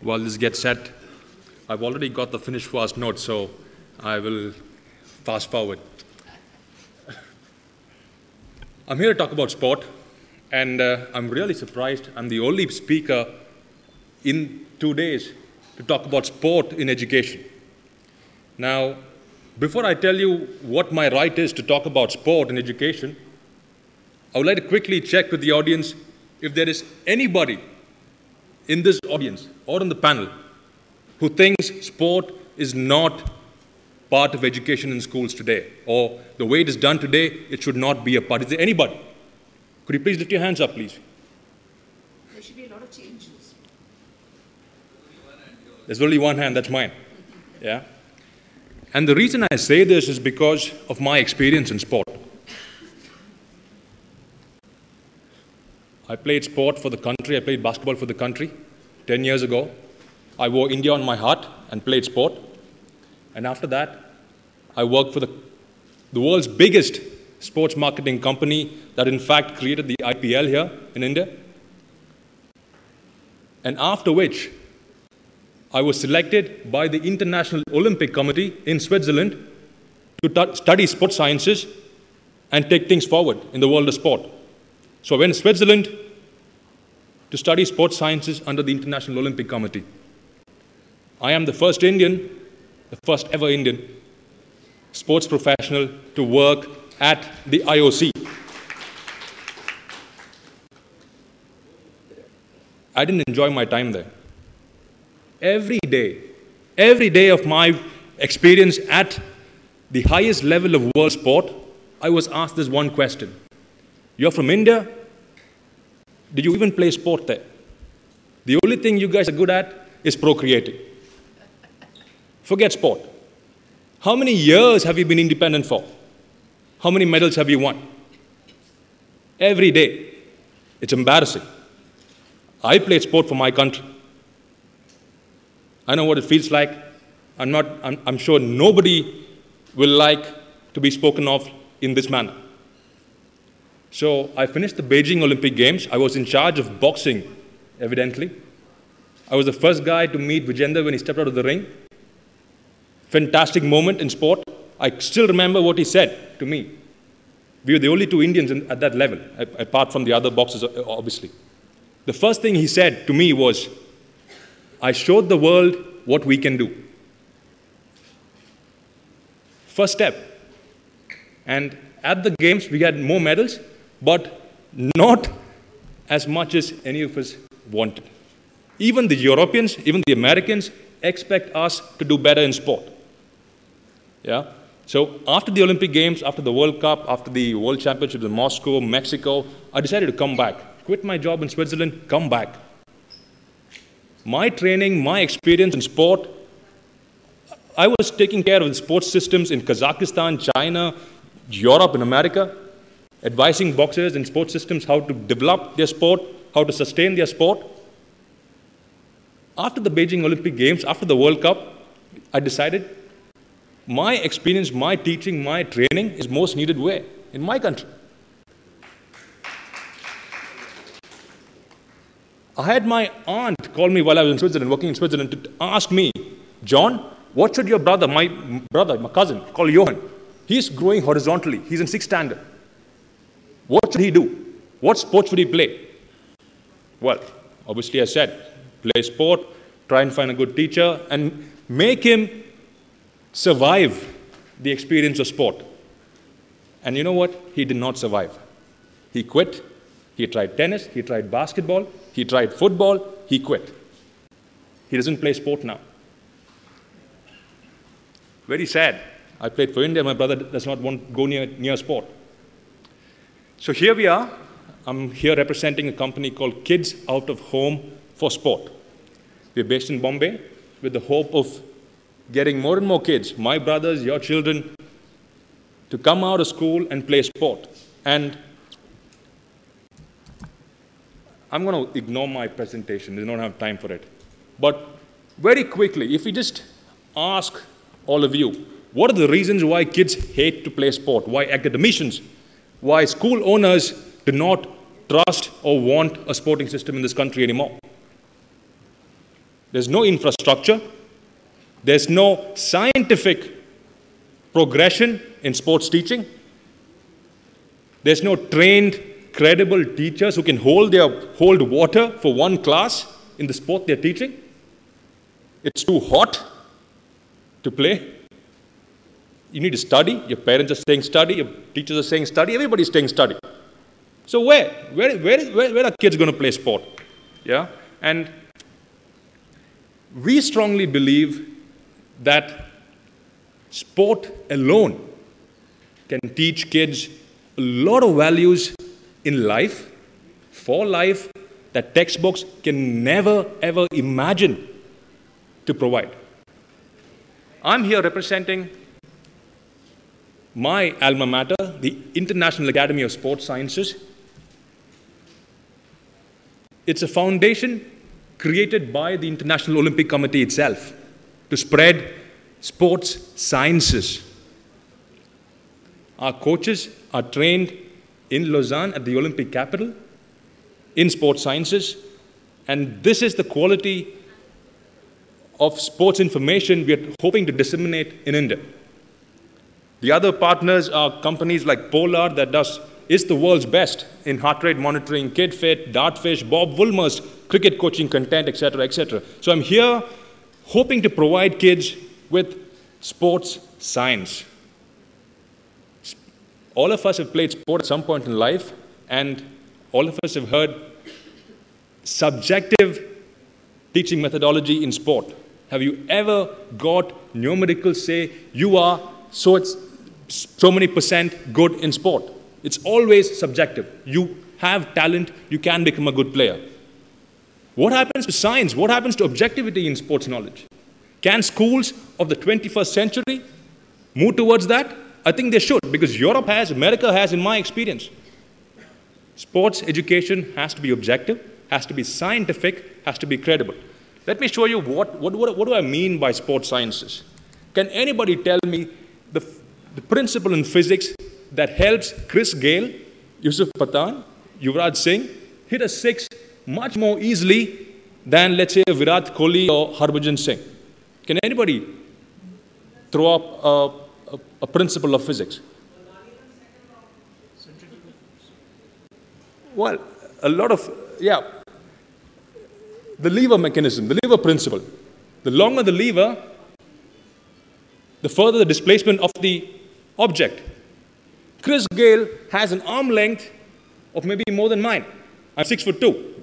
while this gets set, I've already got the finish fast note, so I will fast forward. I'm here to talk about sport, and I'm really surprised I'm the only speaker in 2 days to talk about sport in education. Now, before I tell you what my right is to talk about sport in education, I would like to quickly check with the audience if there is anybody in this audience or on the panel who thinks sport is not part of education in schools today, or the way it is done today, it should not be a part. Is there anybody? Could you please lift your hands up, please? There should be a lot of changes. There's only one hand, that's mine. Yeah? And the reason I say this is because of my experience in sport. I played sport for the country. I played basketball for the country 10 years ago. I wore India on my heart and played sport. And after that, I worked for the world's biggest sports marketing company that in fact created the IPL here in India. And after which, I was selected by the International Olympic Committee in Switzerland to study sports sciences and take things forward in the world of sport. So I went to Switzerland to study sports sciences under the International Olympic Committee. I am the first Indian, the first ever Indian sports professional to work at the IOC. I didn't enjoy my time there. Every day of my experience at the highest level of world sport, I was asked this one question. You're from India? Did you even play sport there? The only thing you guys are good at is procreating. Forget sport. How many years have you been independent for? How many medals have you won? Every day. It's embarrassing. I played sport for my country. I know what it feels like. I'm sure nobody will like to be spoken of in this manner. So I finished the Beijing Olympic Games. I was in charge of boxing, evidently. I was the first guy to meet Vijender when he stepped out of the ring. Fantastic moment in sport. I still remember what he said to me. We were the only two Indians at that level, apart from the other boxers, obviously. The first thing he said to me was, I showed the world what we can do. First step. And at the games, we had more medals, but not as much as any of us wanted. Even the Europeans, even the Americans expect us to do better in sport. Yeah? So after the Olympic Games, after the World Cup, after the World Championships in Moscow, Mexico, I decided to come back. Quit my job in Switzerland, come back. My training, my experience in sport, I was taking care of the sports systems in Kazakhstan, China, Europe and America, advising boxers in sports systems how to develop their sport, how to sustain their sport. After the Beijing Olympic Games, after the World Cup, I decided my experience, my teaching, my training is most needed where? In my country. I had my aunt call me while I was in Switzerland, working in Switzerland, to ask me, John, what should your brother, my cousin, called Johan, he's growing horizontally. He's in 6th standard. What should he do? What sport should he play? Well, obviously I said, play sport, try and find a good teacher, and make him survive the experience of sport. And you know what? He did not survive. He quit. He tried tennis, he tried basketball, he tried football, he quit. He doesn't play sport now. Very sad. I played for India, my brother does not want to go near sport. So here we are. I'm here representing a company called Kids Out of Home for Sport. We're based in Bombay with the hope of getting more and more kids, my brothers, your children, to come out of school and play sport. And I'm going to ignore my presentation. We don't have time for it. But very quickly, if we just ask all of you, what are the reasons why kids hate to play sport? Why academicians, why school owners do not trust or want a sporting system in this country anymore? There's no infrastructure. There's no scientific progression in sports teaching. There's no trained, credible teachers who can hold water for one class in the sport they're teaching. It's too hot to play. You need to study. Your parents are saying study. Your teachers are saying study. Everybody's saying study. So where are kids going to play sport? Yeah? And we strongly believe that sport alone can teach kids a lot of values in life, for life, that textbooks can never, ever imagine to provide. I'm here representing my alma mater, the International Academy of Sports Sciences. It's a foundation created by the International Olympic Committee itself to spread sports sciences. Our coaches are trained in Lausanne at the Olympic capital in sports sciences, and this is the quality of sports information we are hoping to disseminate in India. The other partners are companies like Polar that is the world's best in heart rate monitoring, KidFit, Dartfish, Bob Woolmer's cricket coaching content, etc., etc. So I'm here hoping to provide kids with sports science. All of us have played sport at some point in life, and all of us have heard subjective teaching methodology in sport. Have you ever got numericals say you are so many % good in sport? It's always subjective. You have talent, you can become a good player. What happens to science? What happens to objectivity in sports knowledge? Can schools of the 21st century move towards that? I think they should, because Europe has, America has, in my experience. Sports education has to be objective, has to be scientific, has to be credible. Let me show you what do I mean by sports sciences. Can anybody tell me the principle in physics that helps Chris Gale, Yusuf Pathan, Yuvraj Singh hit a six much more easily than, let's say, Virat Kohli or Harbhajan Singh? Can anybody throw up a principle of physics? Well, a lot of, yeah. The lever mechanism, the lever principle. The longer the lever, the further the displacement of the object. Chris Gale has an arm length of maybe more than mine. I'm 6'2".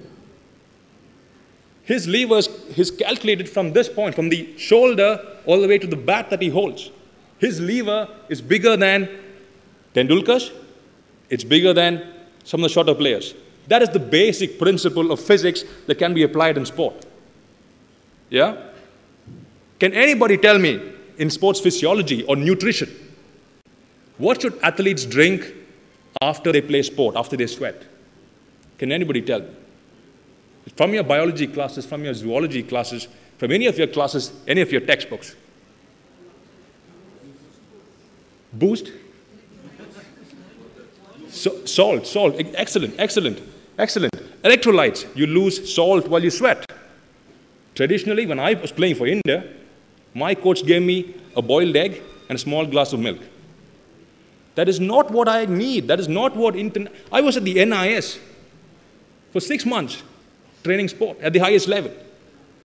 His levers, he's calculated from this point, from the shoulder all the way to the bat that he holds. His lever is bigger than Tendulkar's. It's bigger than some of the shorter players. That is the basic principle of physics that can be applied in sport. Yeah? Can anybody tell me in sports physiology or nutrition, what should athletes drink after they play sport, after they sweat? Can anybody tell me? From your biology classes, from your zoology classes, from any of your classes, any of your textbooks. Boost? Salt, excellent. Electrolytes, you lose salt while you sweat. Traditionally, when I was playing for India, my coach gave me a boiled egg and a small glass of milk. That is not what I need. That is not what I was at the NIS for 6 months training sport at the highest level.